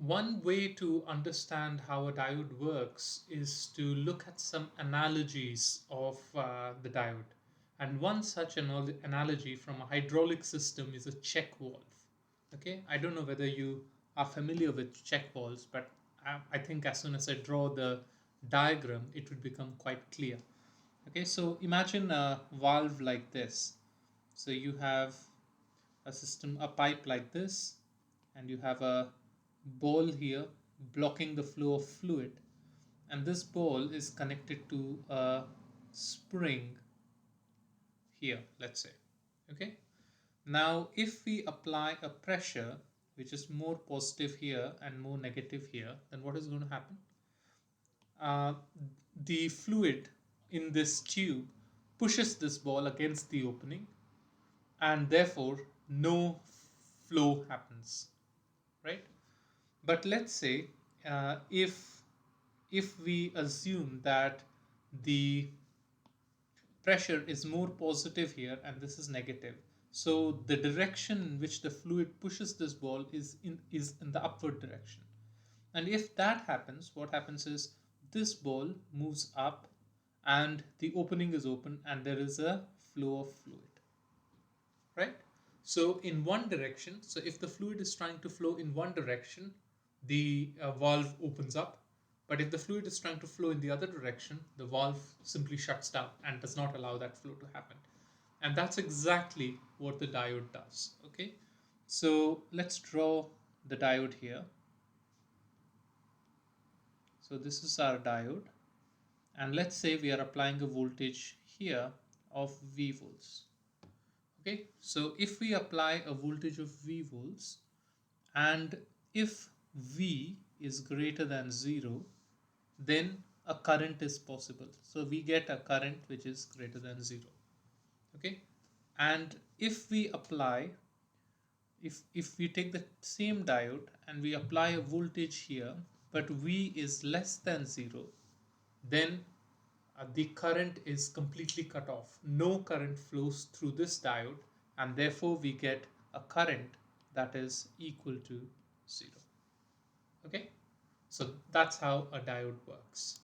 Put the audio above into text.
One way to understand how a diode works is to look at some analogies of the diode. And one such analogy from a hydraulic system is a check valve. Okay, I don't know whether you are familiar with check valves, but I think as soon as I draw the diagram, it would become quite clear. Okay, so imagine a valve like this. So you have a system, a pipe like this, and you have a ball here blocking the flow of fluid, and this ball is connected to a spring here, let's say. Okay, now if we apply a pressure which is more positive here and more negative here, then what is going to happen? uh, the fluid in this tube pushes this ball against the opening, and therefore no flow happens, right? But let's say if we assume that the pressure is more positive here and this is negative, so the direction in which the fluid pushes this ball is in the upward direction. And if that happens, what happens is this ball moves up and the opening is open and there is a flow of fluid, right? So in one direction, so if the fluid is trying to flow in one direction, the valve opens up. But if the fluid is trying to flow in the other direction, the valve simply shuts down and does not allow that flow to happen. And that's exactly what the diode does. Okay, so let's draw the diode here. So this is our diode, and let's say we are applying a voltage here of V volts. Okay, so if we apply a voltage of V volts, and if V is greater than 0, then a current is possible. So we get a current which is greater than 0. Okay, and if we apply, if we take the same diode and we apply a voltage here, but V is less than 0, then the current is completely cut off. No current flows through this diode, and therefore we get a current that is equal to 0. Okay, so that's how a diode works.